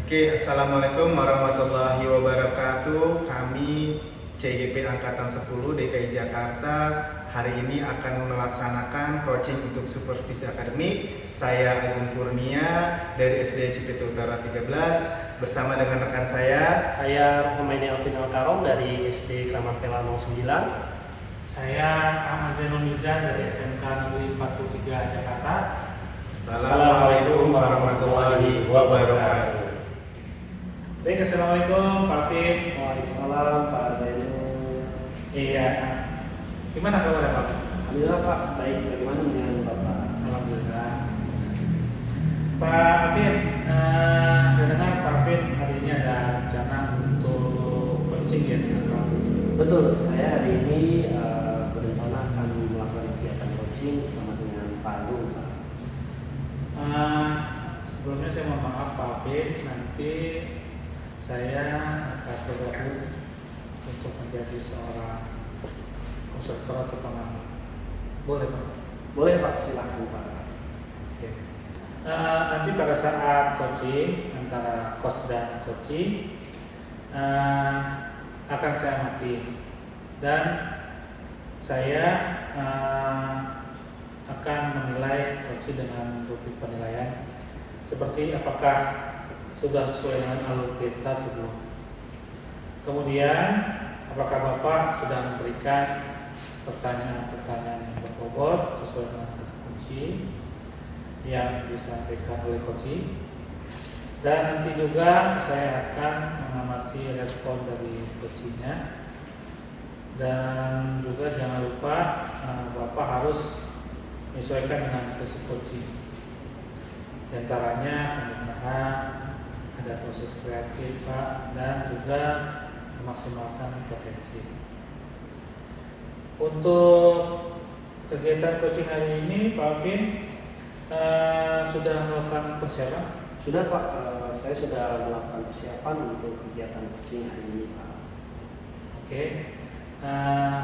Oke, Assalamualaikum warahmatullahi wabarakatuh. Kami CGP Angkatan 10 DKI Jakarta hari ini akan melaksanakan coaching untuk supervisi akademik. Saya Agung Kurnia dari SD Cipete Utara 13 bersama dengan rekan saya. Saya Rohmaini Alvin Alkarom dari SD Kramat Pela 09. Saya Ahmad Zainul Mizan dari SMK Negeri 43 Jakarta. Assalamualaikum warahmatullahi wabarakatuh. Baik, Assalamualaikum Pak Afif. Waalaikumsalam Pak Zainul. Iya. Gimana kabarnya Pak? Alhamdulillah Pak, baik. Bagaimana dengan Bapak? Alhamdulillah. Pak Afif, saya dengar Pak Afif hari ini ada rencana untuk coaching ya dengan kamu. Betul, saya hari ini berencana akan melakukan kegiatan coaching bersama dengan Pak Agung Pak. Sebelumnya saya mohon maaf Pak Afif, nanti saya akan bergabung untuk menjadi seorang observer atau pengamat. Boleh Pak? Boleh Pak, silakan Pak. Oke. Nanti pada saat coaching antara coach dan coaching akan saya amati dan saya akan menilai coaching dengan rubrik penilaian seperti apakah sudah sesuai dengan alur theta atau belum. Kemudian apakah Bapak sudah memberikan pertanyaan-pertanyaan yang berbobot sesuai dengan kata kunci yang disampaikan oleh coaching. Dan nanti juga saya akan mengamati respon dari coachingnya. Dan juga jangan lupa Bapak harus menyesuaikan dengan prinsip coaching. Di antaranya pembenahan, ada proses kreatif Pak, dan juga memaksimalkan potensi. Untuk kegiatan coaching hari ini Pak Alvin sudah melakukan persiapan? Sudah Pak, saya sudah melakukan persiapan untuk kegiatan coaching hari ini Pak. Oke.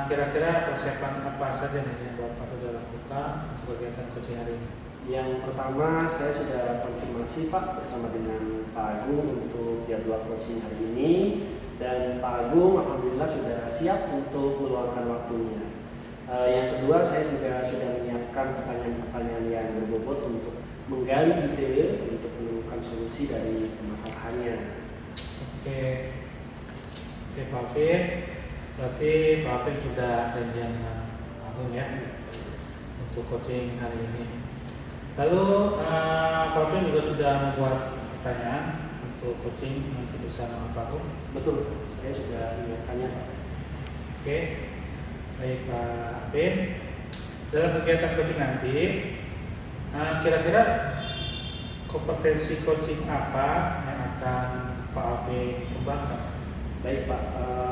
Kira-kira persiapan apa saja nih yang Bapak sudah lakukan untuk kegiatan coaching hari ini? Yang pertama, saya sudah konfirmasi Pak bersama dengan Pak Agung untuk jadwal coaching hari ini, dan Pak Agung alhamdulillah sudah siap untuk meluangkan waktunya. Yang kedua, saya juga sudah menyiapkan pertanyaan-pertanyaan yang berbobot untuk menggali ide untuk menemukan solusi dari permasalahannya. Oke, Pak Alvin, berarti Pak Alvin sudah janjian dengan Agung ya untuk coaching hari ini. Lalu Pak Alvin juga sudah membuat pertanyaan untuk coaching nanti bersama Pak Agung. Betul, saya sudah menyiapkannya Pak. Oke, baik Pak Alvin. Dalam kegiatan coaching nanti, kira-kira kompetensi coaching apa yang akan Pak Alvin kembangkan? Baik Pak,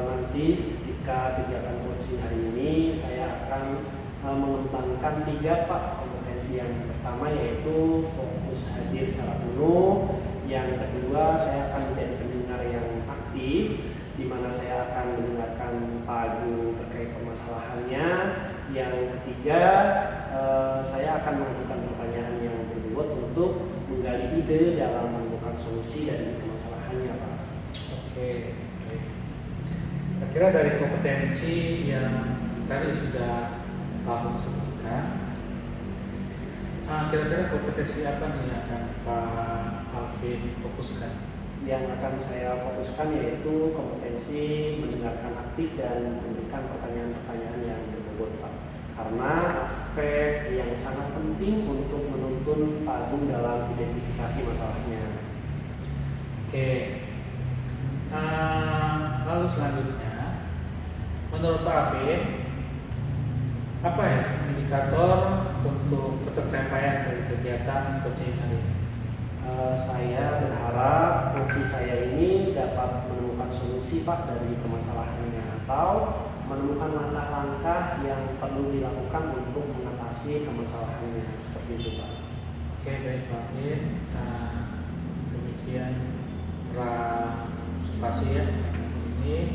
nanti ketika kegiatan coaching hari ini saya akan mengembangkan 3 Pak kompetensi. Yang pertama yaitu fokus hadir secara penuh. Yang kedua, saya akan menjadi pendengar yang aktif, di mana saya akan mendengarkan Pak Agung terkait permasalahannya. Yang ketiga, saya akan mengajukan pertanyaan yang berbobot untuk menggali ide dalam menemukan solusi dari permasalahannya Pak. Oke. Kira-kira dari kompetensi yang tadi sudah Pak Agung sebutkan, kira-kira kompetensi apa nih yang akan Pak Alvin fokuskan? Yang akan saya fokuskan yaitu kompetensi mendengarkan aktif dan memberikan pertanyaan-pertanyaan yang berbobot Pak. Karena aspek yang sangat penting untuk menuntun Pak Agung dalam identifikasi masalahnya. Oke. Lalu selanjutnya, menurut Pak Alvin, apa ya indikator untuk ketercapaian dari kegiatan coaching hari ini? Saya berharap coaching saya ini dapat menemukan solusi Pak dari permasalahannya, atau menemukan langkah-langkah yang perlu dilakukan untuk mengatasi permasalahannya, seperti itu Pak. Oke, baik Pak Alvin. Demikian observasi ya ini.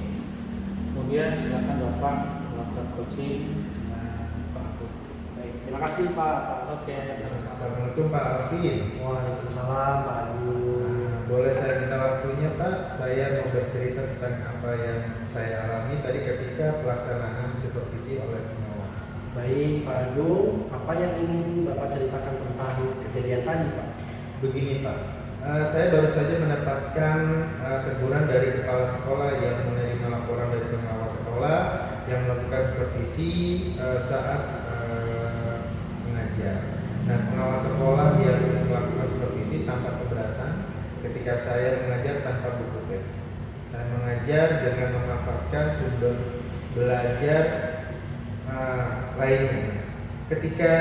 Kemudian silakan Bapak melakukan coaching dengan Pak Agung. Baik, terima kasih Pak. Assalamualaikum Pak Alvin. Waalaikumsalam Pak Agung. Boleh saya minta Pak, saya mau bercerita tentang apa yang saya alami tadi ketika pelaksanaan supervisi oleh pengawas. Baik Pak Agung, apa yang ingin Bapak ceritakan tentang kejadian tadi Pak? Begini Pak, saya baru saja mendapatkan teguran dari kepala sekolah yang menerima laporan dari pengawas sekolah yang melakukan supervisi saat mengajar. Nah, pengawas sekolah yang melakukan supervisi tanpa keberatan ketika saya mengajar tanpa buku teks. Saya mengajar dengan memanfaatkan sumber belajar lainnya. Ketika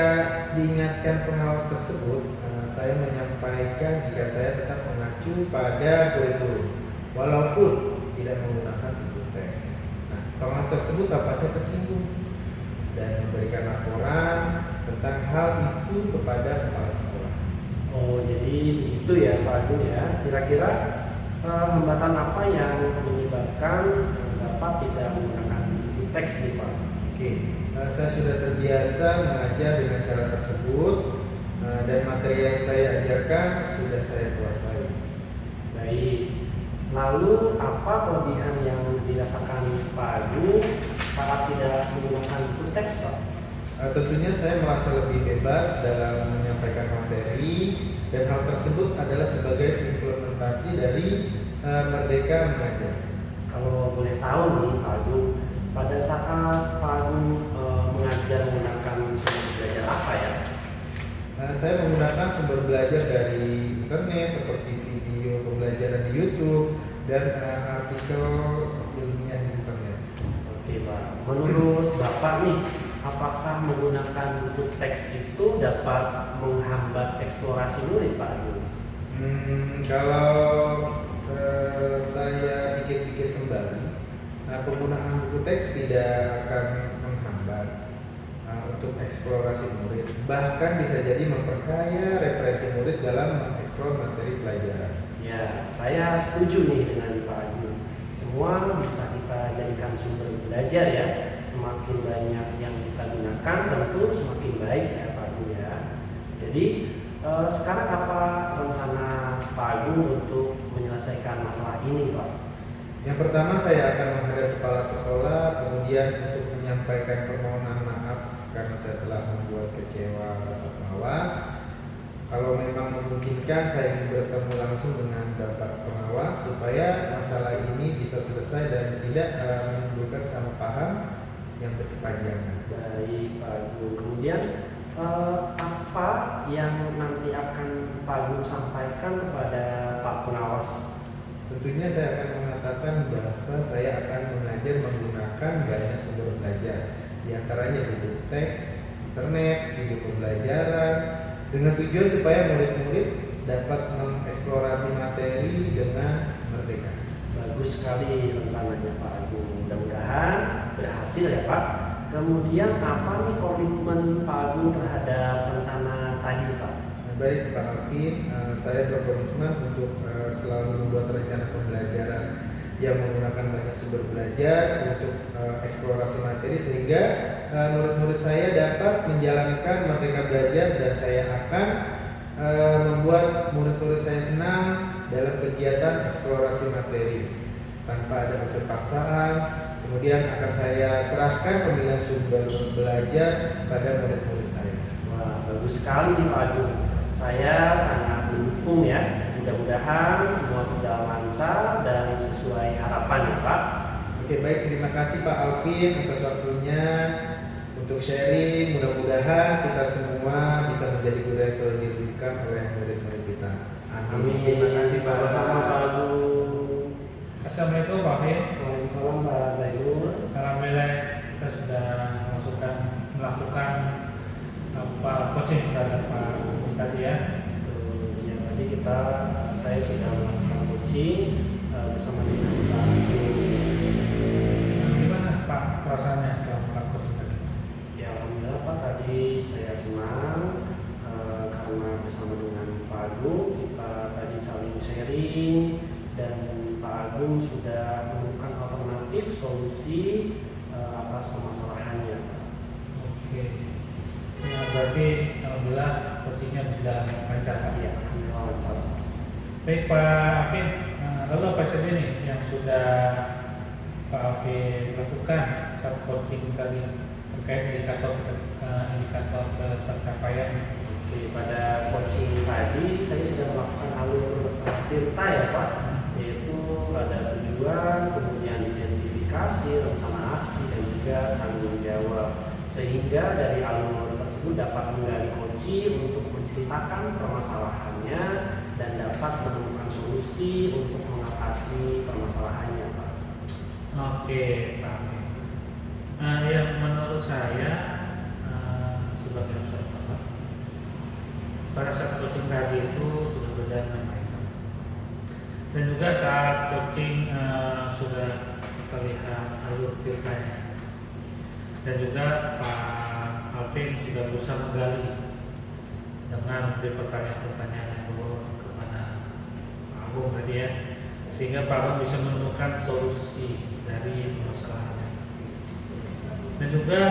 diingatkan pengawas tersebut, saya menyampaikan jika saya tetap mengacu pada kurikulum, walaupun tidak menggunakan buku teks. Nah, pengawas tersebut tampaknya tersinggung dan memberikan laporan tentang hal itu kepada kepala sekolah. Oh, jadi itu ya Pak Agung ya. Kira-kira hambatan apa yang menyebabkan Bapak tidak menggunakan buku teks nih Pak? Oke, saya sudah terbiasa mengajar dengan cara tersebut dan materi yang saya ajarkan sudah saya kuasai. Baik. Lalu apa kelebihan yang dirasakan Pak Agung saat tidak menggunakan buku teks Pak? Tentunya saya merasa lebih bebas dalam menyampaikan materi dan hal tersebut adalah sebagai implementasi dari Merdeka Mengajar. Kalau boleh tahu nih Pak Agung, pada saat Pak Agung mengajar menggunakan sumber belajar apa ya? Saya menggunakan sumber belajar dari internet seperti video pembelajaran di YouTube dan artikel ilmiah di internet. Oke Pak, menurut Bapak nih, apakah menggunakan buku teks itu dapat menghambat eksplorasi murid Pak Agung? Kalau saya pikir-pikir kembali, penggunaan buku teks tidak akan menghambat untuk eksplorasi murid, bahkan bisa jadi memperkaya referensi murid dalam mengeksplor materi pelajaran. Ya, saya setuju nih dengan Pak Agung. Semua bisa kita jadikan sumber belajar ya. Semakin banyak yang kita gunakan, tentu semakin baik ya Pak Agung ya. Jadi sekarang apa rencana Pak Agung untuk menyelesaikan masalah ini Pak? Yang pertama, saya akan menghadap kepala sekolah, kemudian untuk menyampaikan permohonan maaf karena saya telah membuat kecewa Bapak pengawas. Kalau memang memungkinkan, saya ingin bertemu langsung dengan Bapak pengawas supaya masalah ini bisa selesai dan tidak menimbulkan salah paham yang berkepanjangan. Baik Pak Agung. Kemudian apa yang nanti akan Pak Agung sampaikan kepada Pak pengawas? Tentunya saya akan mengatakan bahwa saya akan mengajar menggunakan banyak sumber belajar, di antaranya buku teks, internet, video pembelajaran, dengan tujuan supaya murid-murid dapat mengeksplorasi materi dengan merdeka. Bagus sekali rencananya Pak Agung. Mudah-mudahan berhasil ya Pak. Kemudian apa nih komitmen Pak Agung terhadap rencana tadi Pak? Baik Pak Alvin, saya berkomitmen untuk selalu membuat rencana pembelajaran yang menggunakan banyak sumber belajar untuk eksplorasi materi sehingga murid-murid saya dapat menjalankan merdeka belajar dan saya akan membuat murid-murid saya senang dalam kegiatan eksplorasi materi tanpa ada unsur paksaan. Kemudian akan saya serahkan pemilihan sumber belajar pada murid-murid saya. Wah, bagus sekali nih Pak Agung. Saya sangat mendukung ya. Mudah-mudahan semua berjalan lancar dan sesuai harapan ya Pak. Oke, baik, terima kasih Pak Alvin atas waktunya untuk sharing. Mudah-mudahan kita semua bisa menjadi guru yang selalu dirindukan oleh murid-murid kita. Amin. Terima kasih Pak. Sama-sama Pak Agung. Assalamualaikum Pak Fit. Waalaikumsalam Pak Zainul. Alhamdulillah kita sudah melakukan coaching terhadap Pak tadi ya. Ya, tadi saya sudah melakukan coaching bersama dengan Pak Agung. Gimana Pak perasaannya setelah melakukan coaching tadi? Ya alhamdulillah Pak, tadi saya senang karena bersama dengan Pak Agung kita tadi saling sharing dan Pak Agung sudah menemukan alternatif solusi atas permasalahannya. Oke. Ya, berarti alhamdulillah coachingnya berjalan lancar Pak. Ya, alhamdulillah lancar. Baik Pak Afin, Lalu apa saja nih yang sudah Pak Alvin lakukan saat coaching tadi terkait indikator tercapaian? Oke, pada coaching tadi saya sudah melakukan alur tirta ya Pak, yaitu ada tujuan, kemudian identifikasi, rencana aksi, dan juga tanggung jawab. Sehingga dari alur tersebut dapat menggali coaching untuk menceritakan permasalahannya dan dapat menemukan solusi untuk mengatasi permasalahannya Pak. Oke, Pak Alvin. Yang menurut saya sebagai observator, pada saat coaching tadi itu sudah berjalan dengan baik. Dan juga saat coaching sudah terlihat alur ceritanya. Dan juga Pak Alvin sudah berusaha menggali dengan pertanyaan-pertanyaan yang berbobot kepada Pak Agung tadi ya, sehingga Pak Agung bisa menemukan solusi dari permasalahannya. Dan juga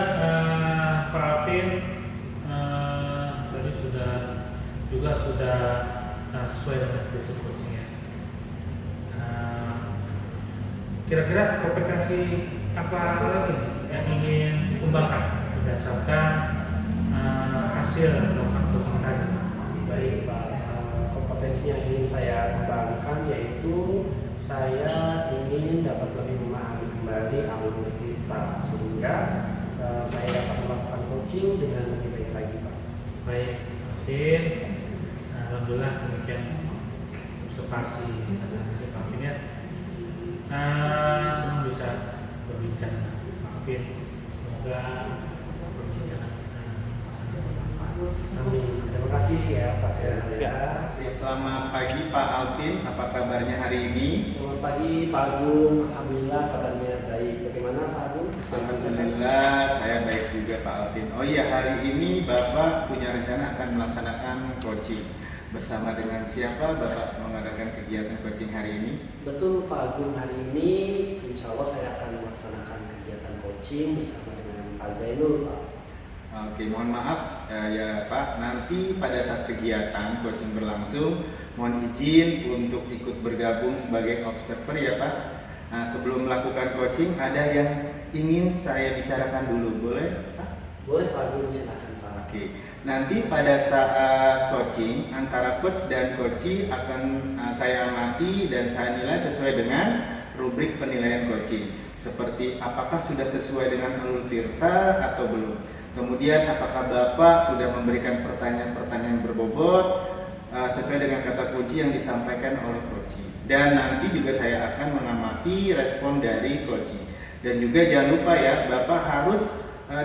Pak Alvin tadi sudah sesuai dengan prinsip coachingnya. Kira-kira kompetensi apa lagi yang ingin dikembangkan berdasarkan hasil melakukan coaching tadi? Baik Pak, kompetensi yang ingin saya kembangkan yaitu saya ingin dapat lebih memahami kembali alur kita sehingga saya dapat melakukan coaching dengan lebih baik lagi Pak. Baik, Alvin. Alhamdulillah demikian observasi dari Pak Alvin ya. Senang bisa berbincang dengan Pak Alvin. Semoga perbincangan kita sangat bermanfaat. Amin. Terima kasih ya Pak. Selamat pagi Pak Alvin, apa kabarnya hari ini? Selamat pagi Pak Agung, alhamdulillah kabarnya baik. Bagaimana Pak Agung? Alhamdulillah saya baik juga Pak Alvin. Oh iya, hari ini Bapak punya rencana akan melaksanakan coaching. Bersama dengan siapa Bapak mengadakan kegiatan coaching hari ini? Betul Pak Agung, hari ini insya Allah saya akan melaksanakan kegiatan coaching bersama dengan Pak Zainul Pak. Oke, mohon maaf ya Pak, nanti pada saat kegiatan coaching berlangsung, mohon izin untuk ikut bergabung sebagai observer ya Pak. Nah, sebelum melakukan coaching, ada yang ingin saya bicarakan dulu, boleh Pak? Boleh Pak Agung, silakan Pak. Oke, nanti pada saat coaching, antara coach dan coachee akan saya amati dan saya nilai sesuai dengan rubrik penilaian coaching. Seperti apakah sudah sesuai dengan alur tirta atau belum. Kemudian apakah Bapak sudah memberikan pertanyaan-pertanyaan berbobot sesuai dengan kata kunci yang disampaikan oleh coachee. Dan nanti juga saya akan mengamati respon dari coachee. Dan juga jangan lupa ya, Bapak harus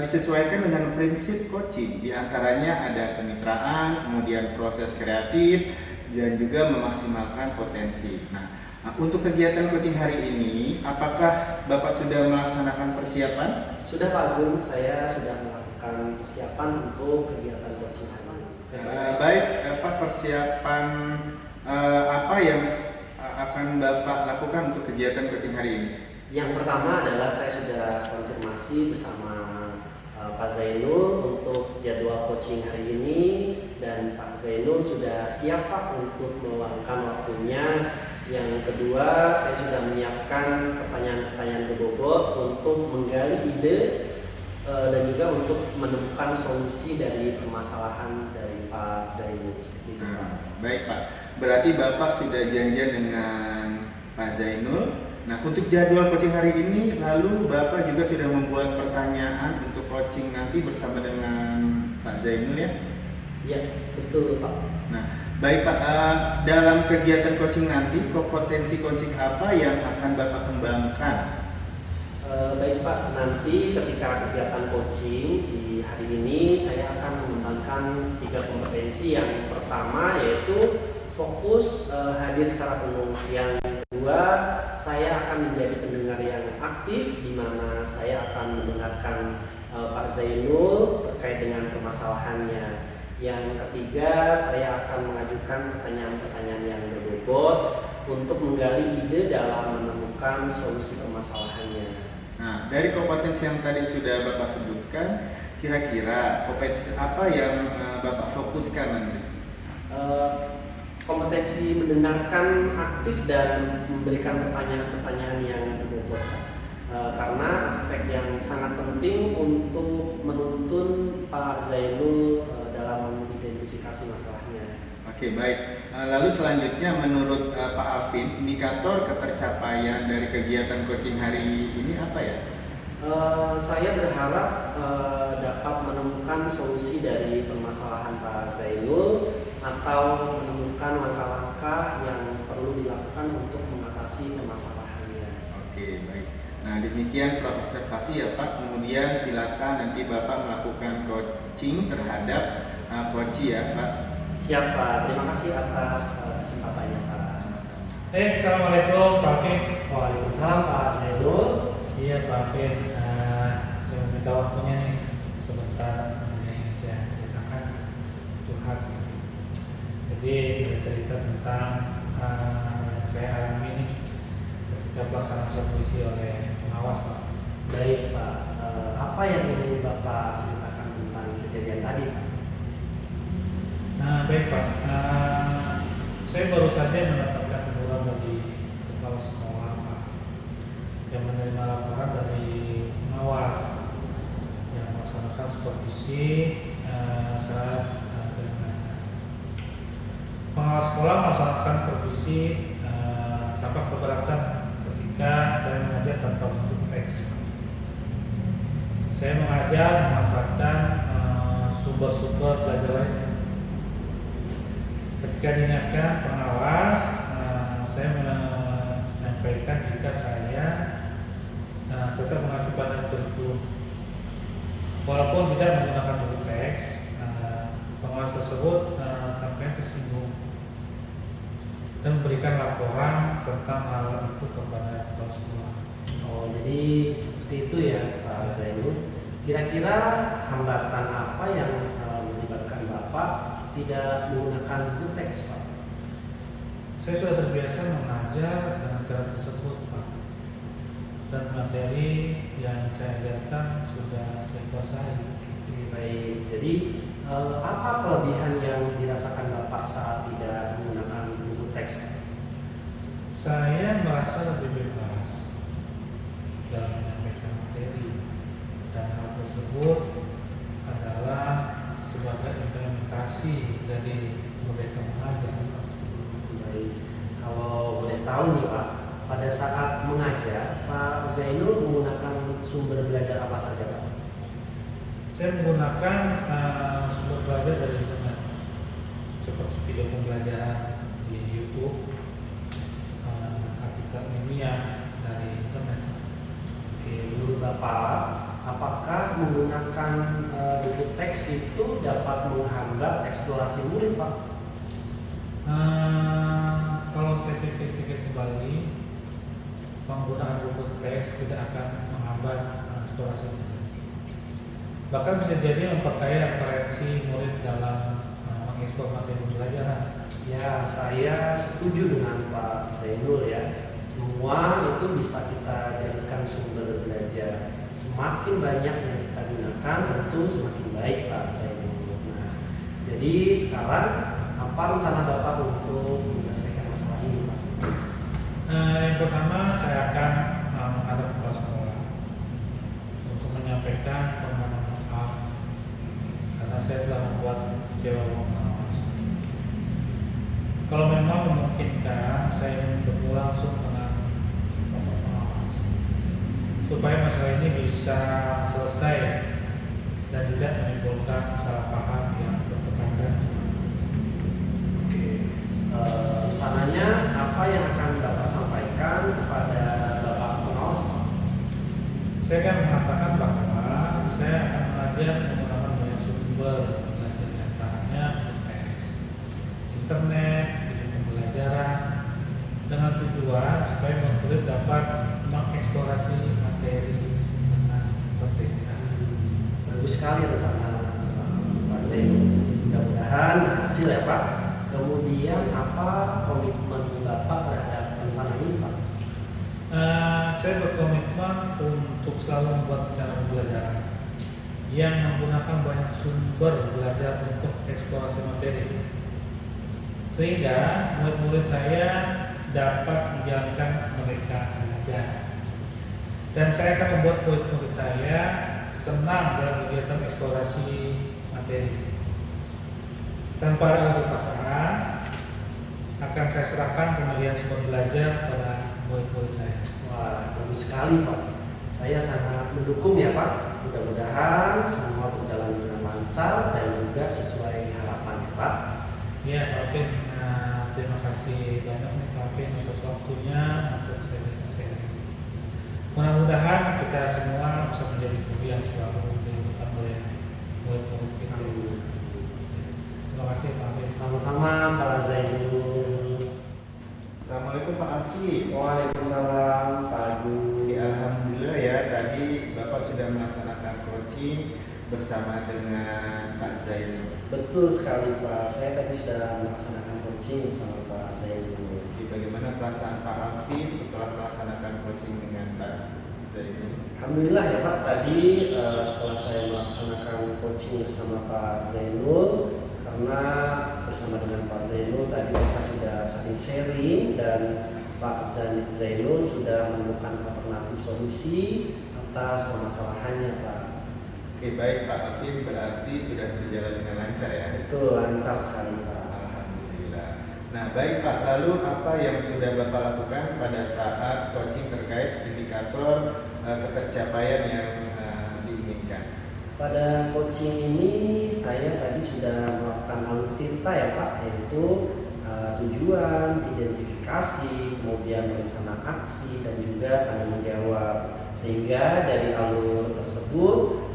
disesuaikan dengan prinsip coaching. Di antaranya ada kemitraan, kemudian proses kreatif, dan juga memaksimalkan potensi. Nah, untuk kegiatan coaching hari ini, apakah Bapak sudah melaksanakan persiapan? Sudah Pak Agung, saya sudah melakukan persiapan untuk kegiatan coaching hari ini. Baik, apa persiapan apa yang akan Bapak lakukan untuk kegiatan coaching hari ini? Yang pertama adalah saya sudah konfirmasi bersama Pak Zainul untuk jadwal coaching hari ini, dan Pak Zainul sudah siap Pak untuk meluangkan waktunya. Yang kedua, saya sudah menyiapkan pertanyaan-pertanyaan berbobot untuk menggali ide dan juga untuk menemukan solusi dari permasalahan dari Pak Zainul. Seperti itu, Pak. Baik Pak, berarti Bapak sudah janjian dengan Pak Zainul. Nah, untuk jadwal coaching hari ini, lalu Bapak juga sudah membuat pertanyaan untuk coaching nanti bersama dengan Pak Zainul ya? Ya, betul Pak. Nah, baik Pak, dalam kegiatan coaching nanti, kompetensi coaching apa yang akan Bapak kembangkan? Baik Pak, nanti ketika kegiatan coaching di hari ini, saya akan mengembangkan 3 kompetensi. Yang pertama yaitu fokus hadir secara penuh. Yang kedua, saya akan menjadi pendengar yang aktif, di mana saya akan mendengarkan Pak Zainul terkait dengan permasalahannya. Yang ketiga, saya akan mengajukan pertanyaan-pertanyaan yang berbobot untuk menggali ide dalam menemukan solusi permasalahannya. Nah, dari kompetensi yang tadi sudah Bapak sebutkan, kira-kira kompetensi apa yang Bapak fokuskan nanti? kompetensi mendengarkan aktif dan memberikan pertanyaan-pertanyaan yang berbobot. Karena aspek yang sangat penting untuk menuntun Pak Zainul dalam mengidentifikasi masalahnya. Oke, baik. Lalu selanjutnya menurut Pak Alvin, indikator ketercapaian dari kegiatan coaching hari ini apa ya? Saya berharap dapat menemukan solusi dari permasalahan Pak Zainul atau menemukan langkah-langkah yang perlu dilakukan untuk mengatasi permasalahannya. Oke, baik. Nah, demikian observasi ya Pak. Kemudian silakan nanti Bapak melakukan coaching terhadap coach ya Pak. Siap Pak, terima kasih atas kesempatannya Pak. Assalamualaikum Pak Alvin. Waalaikumsalam Pak Zainul. Iya Pak Alvin, saya minta waktunya nih sebentar yang saya ceritakan curhat sedikit. Jadi bercerita tentang yang saya alami nih ketika pelaksanaan supervisi oleh pengawas Pak. Baik Pak, apa yang ingin Bapak ceritakan tentang kejadian tadi Pak? Baik Pak, saya baru saja mendapatkan teguran dari kepala sekolah Pak yang menerima laporan dari pengawas yang melaksanakan supervisi saat saya mengajar. Pengawas sekolah melaksanakan supervisi tanpa keberatan ketika saya mengajar tanpa bentuk teks. Saya mengajar memanfaatkan sumber-sumber belajar lainnya. Ketika diingatkan pengawas, saya menyampaikan jika saya tetap mengacu pada kurikulum. Walaupun tidak menggunakan buku teks, pengawas tersebut tampaknya tersinggung dan memberikan laporan tentang hal itu kepada kepala sekolah. Oh, jadi seperti itu ya Pak Zainul. Kira-kira hambatan apa yang menyebabkan Bapak tidak menggunakan buku teks Pak? Saya sudah terbiasa mengajar dengan cara tersebut Pak, dan materi yang saya ajarkan sudah saya kuasai. Baik, jadi apa kelebihan yang dirasakan Bapak saat tidak menggunakan buku teks? Saya merasa lebih bebas dalam menyampaikan materi, dan hal tersebut adalah sebagai implementasi dari mereka mengajar. Baik, kalau boleh tahu nih Pak, pada saat mengajar Pak Zainul menggunakan sumber belajar apa saja Pak? Saya menggunakan sumber belajar dari internet seperti video pembelajaran di YouTube, artikel ilmiah dari internet. Oke, menurut Bapak, apakah menggunakan buku teks itu dapat menghambat eksplorasi murid Pak? Kalau saya pikir-pikir kembali, penggunaan buku teks tidak akan menghambat eksplorasi murid. Bahkan bisa jadi memperkaya referensi murid dalam mengeksplor materi pembelajaran. Ya, saya setuju dengan Pak Zainul ya. Semua itu bisa kita jadikan sumber belajar. Semakin banyak yang kita gunakan, tentu semakin baik Pak Zainul. Nah, jadi sekarang apa rencana Bapak untuk menyelesaikan masalah ini Pak? Yang pertama, saya akan menghadap kepala sekolah untuk menyampaikan permohonan maaf karena saya telah membuat kecewa pengawas. Kalau memang memungkinkan, saya ingin bertemu langsung dengan pengawas supaya masalah ini bisa selesai dan tidak menimbulkan salah paham yang berkepanjangan. Oke, rencananya apa yang akan Bapak sampaikan kepada Bapak pengawas Pak? Saya akan mengatakan bahwa saya akan mengajar menggunakan banyak sumber belajar, diantaranya teks, internet, video pembelajaran, dengan tujuan supaya murid dapat mengeksplorasi materi dengan berbeda. Bagus sekali rencana Pak Zainul. Mudah-mudahan berhasil ya Pak. Kemudian apa komitmen Bapak terhadap rencana ini Pak? Saya berkomitmen untuk selalu membuat rencana pembelajaran yang menggunakan banyak sumber belajar untuk eksplorasi materi. sehingga murid-murid saya dapat menjalankan mereka belajar. Dan saya akan membuat murid-murid saya senang dalam kegiatan eksplorasi materi. Tanpa ada unsur paksaan, akan saya serahkan pemberian sumber belajar pada murid-murid saya. Wah, bagus sekali Pak. Saya sangat mendukung ya Pak. Mudah-mudahan semua berjalan dengan lancar dan juga sesuai harapan ya Pak. Ya Pak Alvin, terima kasih banyak nih Pak Alvin atas waktunya untuk saya bisa sharing. Mudah-mudahan kita semua bisa menjadi guru yang selalu dibutuhkan oleh murid-murid kita. Terima kasih Pak Alvin. Sama-sama Pak Zainul. Assalamualaikum Pak Alfi. Waalaikumsalam Pak Agung. Alhamdulillah ya, tadi Bapak sudah melaksanakan coaching bersama dengan Pak Zainul. Betul sekali Pak. Saya tadi sudah melaksanakan coaching bersama Pak Zainul. Jadi bagaimana perasaan Pak Alfi setelah melaksanakan coaching dengan Pak Zainul? Alhamdulillah ya Pak. Tadi setelah saya melaksanakan coaching bersama Pak Zainul, karena bersama dengan Pak Zainul tadi kita sudah saling sharing dan Pak Zainul sudah menemukan alternatif solusi atas permasalahannya Pak. Oke baik Pak Alfi, berarti sudah berjalan dengan lancar ya? Betul, lancar sekali Pak. Alhamdulillah. Nah baik Pak, lalu apa yang sudah Bapak lakukan pada saat coaching terkait indikator ketercapaian yang diinginkan? Pada coaching ini saya tadi sudah melakukan alur tinta ya Pak, yaitu tujuan, identifikasi, kemudian rencana aksi dan juga tanggung jawab. Sehingga dari alur tersebut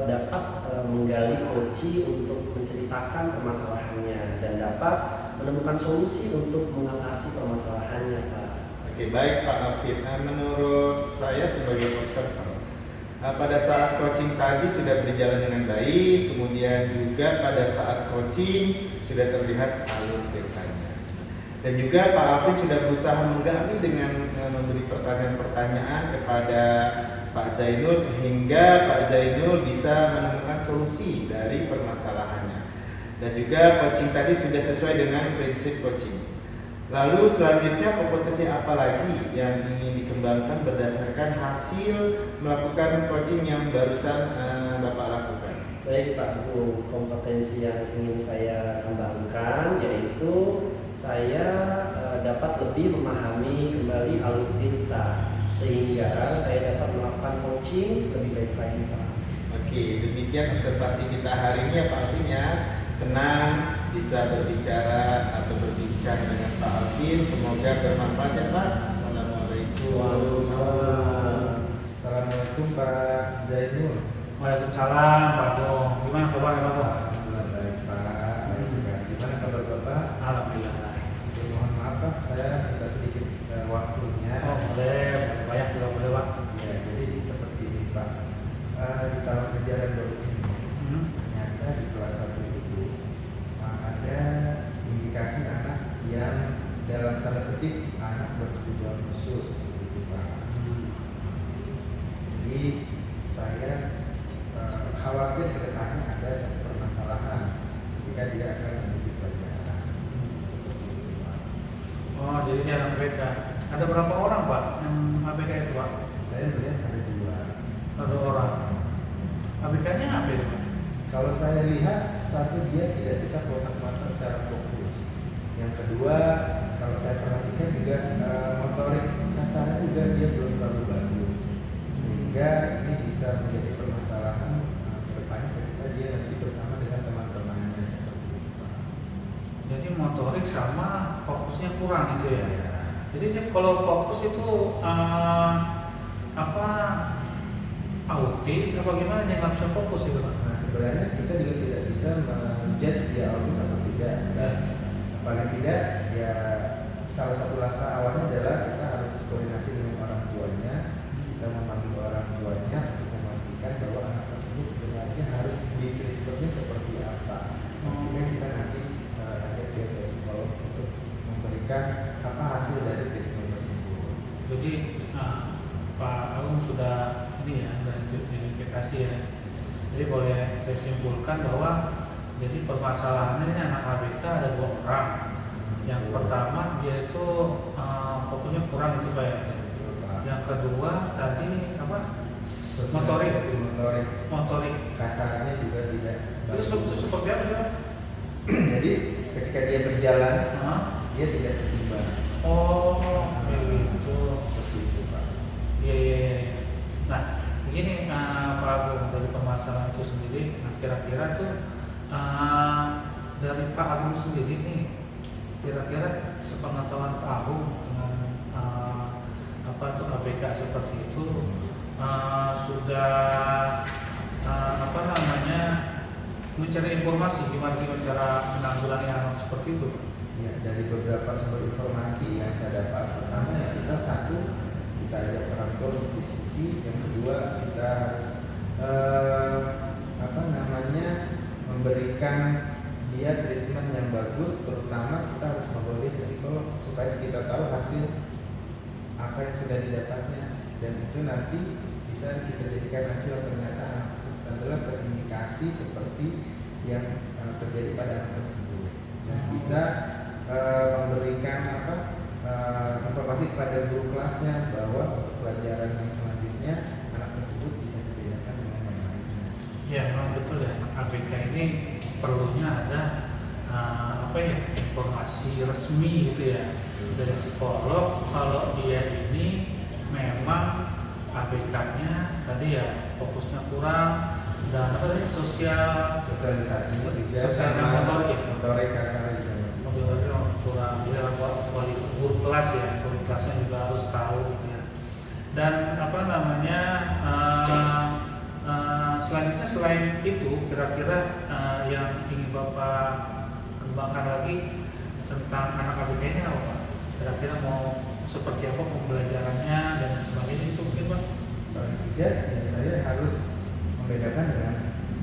dapat menggali kunci untuk menceritakan permasalahannya dan dapat menemukan solusi untuk mengatasi permasalahannya Pak. Oke baik Pak Alfi, menurut saya sebagai observer, pada saat coaching tadi sudah berjalan dengan baik, kemudian juga pada saat coaching sudah terlihat alur ceritanya. Dan juga Pak Alvin sudah berusaha menggali dengan memberi pertanyaan-pertanyaan kepada Pak Zainul sehingga Pak Zainul bisa menemukan solusi dari permasalahannya. Dan juga coaching tadi sudah sesuai dengan prinsip coaching. Lalu selanjutnya kompetensi apa lagi yang ingin dikembangkan berdasarkan hasil melakukan coaching yang barusan Bapak lakukan? Baik Pak Agung, kompetensi yang ingin saya kembangkan yaitu saya dapat lebih memahami kembali alur tinta sehingga saya dapat melakukan coaching lebih baik lagi Pak. Oke, demikian observasi kita hari ini ya Pak Alvin ya. Senang bisa berbicara atau berbincang dengan Pak Alvin. Semoga bermanfaat ya Pak. Assalamualaikum. Waalaikumsalam. Assalamualaikum Pak Zainul. Waalaikumsalam Pak Agung. Gimana kabar Pak Agung? Alhamdulillah baik Pak. Baik sekali. Gimana kabar Bapak? Alhamdulillah. Mohon maaf Pak, saya minta sedikit waktunya. Oh boleh, banyak juga boleh Pak. Ya, jadi seperti ini Pak. Di tahun ajaran baru ini ternyata di kelas 1 itu ada indikasi anak yang dalam tanda petik anak berkebutuhan khusus seperti itu Pak. Jadi saya khawatir ke depannya ada satu permasalahan ketika dia akan menuju pelajaran seperti itu Pak. Oh jadi ini anak BK. Ada berapa orang Pak yang ABK itu Pak? Saya melihat ada 2. Ada orang. ABK-nya apa itu Pak? Kalau saya lihat, satu dia tidak bisa kontak mata secara fokus. Yang kedua, kalau saya perhatikan juga motorik kasarnya juga dia belum terlalu bagus. Sehingga ini bisa menjadi permasalahan ke depannya ketika dia nanti bersama dengan teman-temannya seperti itu Pak. Jadi motorik sama fokusnya kurang gitu ya? Ya. Jadi dia kalau fokus itu autis atau bagaimana dia nggak bisa fokus itu Pak? Nah sebenarnya kita juga tidak bisa menjudge dia autis atau tidak. Ya. Paling tidak ya salah satu langkah awalnya adalah kita harus koordinasi dengan orang tuanya. Kita memanggil orang tuanya untuk memastikan bahwa anak tersebut sebenarnya harus di-treatmentnya seperti apa. Kemudian kita nanti ajak dia ke psikolog untuk memberikan apa hasil dari treatment tersebut. Jadi Pak Agung sudah ini ya lanjut identifikasi ya. Jadi boleh saya simpulkan bahwa jadi permasalahannya ini anak ABK ada 2 orang. Yang pertama dia itu fokusnya kurang itu Pak ya. Betul, Pak. Yang kedua tadi apa? Sosialisasi Motorik. kasarnya juga tidak Itu seperti apa sih Pak? Jadi ketika dia berjalan Hah? dia tidak seimbang. Oh, kayak gitu. Seperti itu, Pak. Iya, iya, iya. Nah, begini Pak Agung, dari permasalahan itu sendiri, nah, kira-kira tuh dari Pak Agung sendiri nih, kira-kira sepengetahuan Pak Agung dengan apa tuh ABK seperti itu sudah apa namanya mencari informasi gimana sih cara menanggulangi hal seperti itu? Ya, dari beberapa sumber informasi yang saya dapat, pertama ya kita ajak orang tua berdiskusi, yang kedua kita harus memberikan dia treatment yang bagus, terutama kita harus membawa dia ke psikolog supaya kita tahu hasil apa yang sudah didapatnya, dan itu nanti bisa kita jadikan acuan ternyata anak tersebut adalah terindikasi seperti yang terjadi pada anak tersebut, dan bisa memberikan informasi kepada guru kelasnya bahwa untuk pelajaran yang selanjutnya anak tersebut bisa dibedakan dengan yang lainnya. Ya, memang betul ya. ABK ini perlunya ada informasi resmi gitu ya dari psikolog kalau dia ini memang ABK-nya tadi ya fokusnya kurang dan Sosialisasi juga Sosial sama motorik. motorik kasar juga masih kurang dia wali guru kelas ya, guru kelasnya juga harus tahu gitu ya. Dan apa namanya selanjutnya selain itu kira-kira yang ingin Bapak kembangkan lagi tentang anak ABK ini apa Pak? Kira-kira mau seperti apa pembelajarannya dan sebagainya itu mungkin Pak? paling tidak ya saya harus membedakan dengan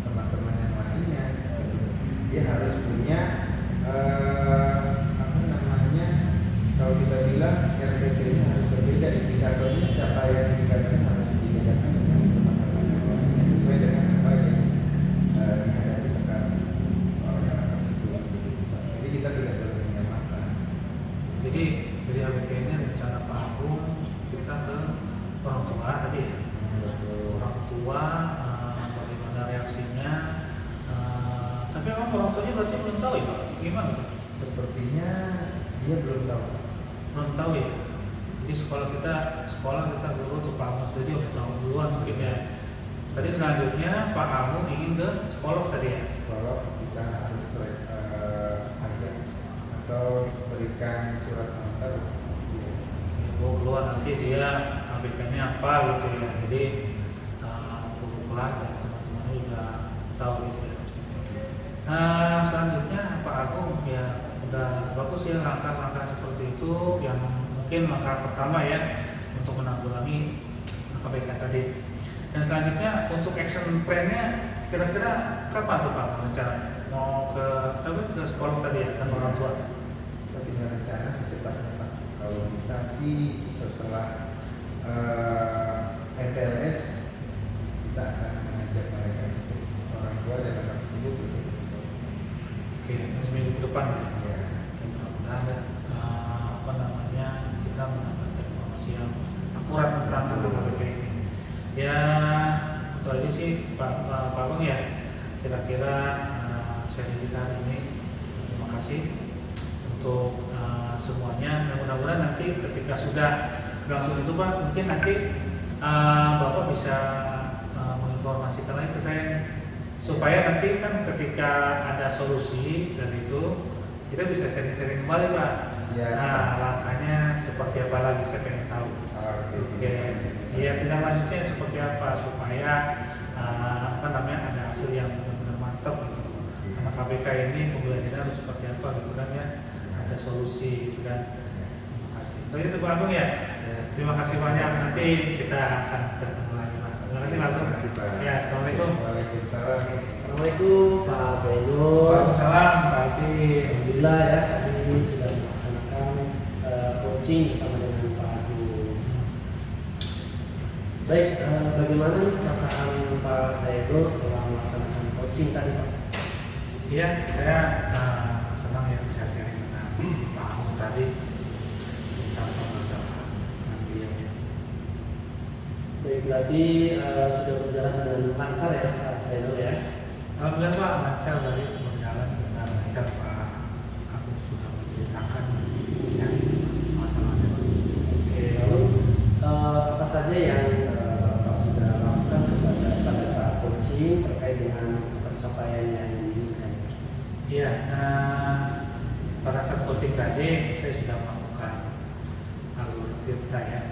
teman-teman yang lainnya gitu. Dia harus punya kalau kita bilang RPP-nya harus berbeda, indikatornya, capaian indikatornya harus dibedakan dengan teman-teman yang lainnya sesuai dengan apa yang dihadapi sekarang oleh anak tersebut. Jadi kita tidak boleh menyamakan. Jadi dari ABK ini rencana Pak Agung kita ke orang tua tadi ya. Orang tua bagaimana reaksinya, tapi memang orang tuanya berarti belum tahu ya Pak, gimana tuh? Sepertinya dia belum tahu. Belum tahu ya. Jadi sekolah kita dulu untuk Pak Agung sendiri udah tahu duluan mungkin ya. Tadi selanjutnya Pak Agung ingin ke psikolog tadi ya. Psikolog kita harus ajak atau berikan surat pengantar untuk dia. Keluar nanti dia ABK-nya apa gitu ya. Jadi guru kelas dan teman-temannya juga tahu gitu ya. Selanjutnya Pak Agung ya udah bagus ya langkah-langkah seperti itu yang mungkin langkah pertama ya untuk menanggulangi ABK tadi. Dan selanjutnya untuk action plan-nya kira-kira kapan tuh Pak rencananya? Mau ke sekolah tadi ya dan orang tua? Saya punya rencana secepatnya Pak. Kalau bisa sih setelah MPLS kita akan mengajak mereka untuk orang tua dan anak tersebut untuk ke sekolah. Oke, seminggu ke depan ya. Ya. Mudah-mudahan kita mendapatkan informasi yang akurat tentang ABK ini. Ya, itu aja sih Pak Agung ya. Kira-kira seri kita hari ini. Terima kasih untuk semuanya. Mudah-mudahan nanti ketika sudah langsung itu Pak, mungkin nanti Bapak bisa menginformasikan lagi ke saya supaya nanti kan ketika ada solusi dari itu kita bisa sharing-sharing kembali Pak. Siap. Nah, langkahnya seperti apa lagi saya pengen tahu. Oke. Iya, tindak lanjutnya seperti apa supaya ada hasil yang benar-benar mantap gitu. Anak KPK ini pembelajaran harus seperti apa gitu kan ya. Ada solusi gitu kan. Terima kasih. Itu Pak Agung ya. Terima kasih banyak. Nanti kita akan ketemu lagi Pak. Terima kasih Pak Agung. Terima kasih Pak. Ya, assalamualaikum. Waalaikumsalam. Assalamualaikum Pak Zainul. Waalaikumsalam Pak Ati. Alhamdulillah ya tadi sudah melaksanakan coaching bersama dengan Pak Agung. Baik, bagaimana perasaan Pak Zainul setelah melaksanakan coaching tadi Pak? Iya, saya senang ya bisa sharing dengan Pak Agung tadi tentang permasalahan beliau. Baik, berarti sudah berjalan dengan lancar ya Pak Zainul ya? Alhamdulillah Pak, lancar dari berjalan dengan lancar Pak. Aku sudah menceritakan masalahnya Pak. Oke, lalu apa saja yang Bapak sudah lakukan pada saat coaching terkait dengan pencapaian yang diinginkan? Iya, pada saat coaching tadi saya sudah melakukan alur tirta ya,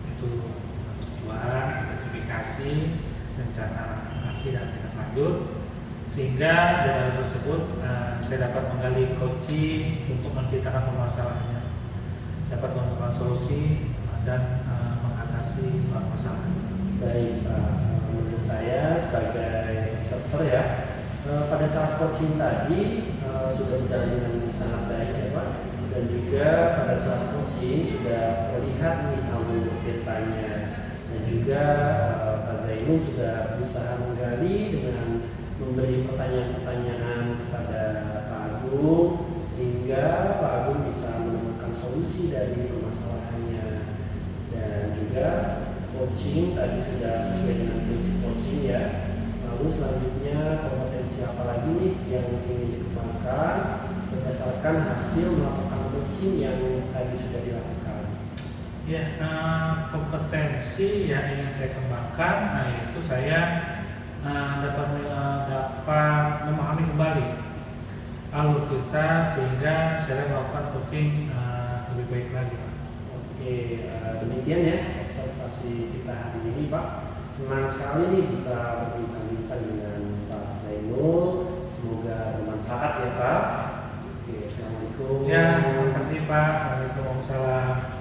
itu tujuan, identifikasi, rencana aksi dan tindak lanjut, sehingga dari hal tersebut saya dapat menggali coaching untuk menceritakan permasalahannya, dapat menemukan solusi dan mengatasi permasalahan. Baik Pak, menurut saya sebagai observer ya, pada saat coaching tadi sudah berjalan dengan sangat baik ya Pak, dan juga pada saat coaching sudah terlihat nih alur tirtanya, dan juga Pak Zainul sudah berusaha menggali dengan memberi pertanyaan-pertanyaan kepada Pak Agung, sehingga Pak Agung bisa menemukan solusi dari permasalahannya. Dan juga coaching tadi sudah sesuai dengan prinsip coaching ya. Lalu selanjutnya kompetensi apa lagi nih yang ingin dikembangkan berdasarkan hasil melakukan coaching yang tadi sudah dilakukan? Ya, kompetensi yang ingin saya kembangkan, yaitu saya dapat memahami kembali alur kita sehingga saya melakukan coaching lebih baik lagi Pak. Oke, demikian ya observasi kita hari ini Pak. Senang sekali nih bisa berbincang-bincang dengan Pak Zainul. Semoga bermanfaat ya Pak. Oke, assalamualaikum. Ya, terima kasih Pak. Assalamualaikum warahmatullahi wabarakatuh.